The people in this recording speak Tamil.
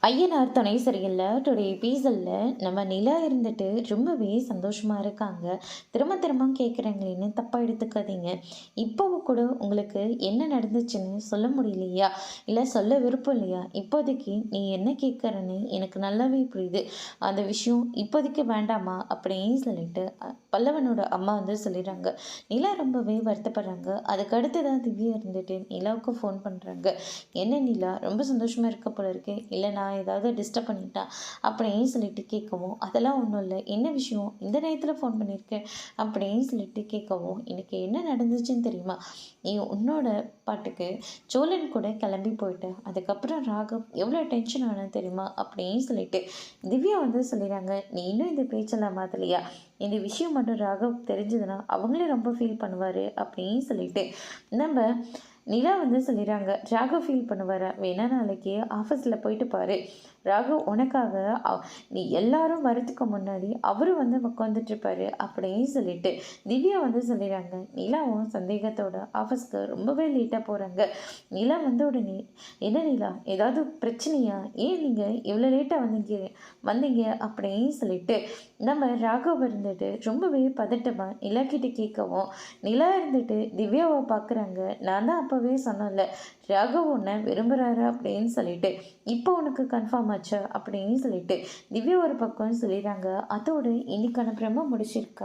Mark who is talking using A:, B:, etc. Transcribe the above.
A: ஐயனார் துணை சரியில்லை டுடே எபிசோடில் நம்ம நிலா இருந்துட்டு ரொம்பவே சந்தோஷமாக இருக்காங்க. திரும்ப திரும்ப கேட்குறாங்களேன்னு தப்பாக எடுத்துக்காதீங்க. இப்போவும் கூட உங்களுக்கு என்ன நடந்துச்சுன்னு சொல்ல முடியலையா, இல்லை சொல்ல விருப்பம் இல்லையா? இப்போதைக்கு நீ என்ன கேட்குறன்னு எனக்கு நல்லாவே புரியுது. அந்த விஷயம் இப்போதைக்கு வேண்டாமா அப்படின்னு சொல்லிட்டு பல்லவனோட அம்மா வந்து சொல்லிடுறாங்க. நிலா ரொம்பவே வருத்தப்படுறாங்க. அதுக்கு அடுத்து தான் திவ்யா இருந்துட்டு நிலாவுக்கு ஃபோன் பண்ணுறாங்க. என்ன நிலா, ரொம்ப சந்தோஷமாக இருக்க போல இருக்கு, இல்லை நான் ஏதாவது டிஸ்டர்ப் பண்ணிட்டா அப்படின்னு சொல்லிட்டு கேட்கவும், அதெல்லாம் ஒன்றும் இல்லை, என்ன விஷயம் இந்த நேரத்தில் ஃபோன் பண்ணியிருக்கேன் அப்படின்னு சொல்லிட்டு கேட்கவும், எனக்கு என்ன நடந்துச்சுன்னு தெரியுமா? நீ உன்னோட பாட்டுக்கு சோழன் கூட கிளம்பி போயிட்ட, அதுக்கப்புறம் ராகவ் எவ்வளோ டென்ஷன் ஆனது தெரியுமா அப்படின்னு சொல்லிட்டு திவ்யா வந்து சொல்லிடுறாங்க. நீ இன்னும் இந்த பேச்செல்லாம் மாற்றலையா? இந்த விஷயம் மட்டும் ராகவ் தெரிஞ்சதுன்னா அவங்களே ரொம்ப ஃபீல் பண்ணுவார் அப்படின்னு சொல்லிட்டு நம்ம நிலா வந்து சொல்லிடுறாங்க. ராகவ் ஃபீல் பண்ணுவாரா? வேணா நாளைக்கு ஆஃபீஸில் போயிட்டு பாரு, ராகவ் உனக்காக நீ எல்லாரும் வரதுக்கு முன்னாடி அவரும் வந்து உட்காந்துட்ருப்பாரு அப்படின்னு சொல்லிட்டு திவ்யா வந்து சொல்லிடுறாங்க. நிலாவும் சந்தேகத்தோட ஆஃபீஸ்க்கு ரொம்பவே லேட்டாக போகிறாங்க. நிலா வந்த உடனே, என்ன நிலா, ஏதாவது பிரச்சனையா, ஏன் நீங்கள் இவ்வளோ லேட்டாக வந்தீங்க அப்படின்னு சொல்லிட்டு நம்ம ராகவ் இருந்துட்டு ரொம்பவே பதட்டமாக நிலா கிட்ட கேட்கவும், நிலா இருந்துட்டு திவ்யாவை பார்க்குறாங்க. நான் தான் அப்போவே சொன்னேன்ல, ராகவ் உன்னை விரும்புகிறாரு அப்படின்னு சொல்லிட்டு, இப்போ உனக்கு கன்ஃபார்ம் ஆச்சா அப்படின்னு சொல்லிட்டு திவ்யா ஒரு பக்கம் சொல்லிடுறாங்க. அதோடு இன்னைக்கான பிரம்ம முடிச்சிருக்கா.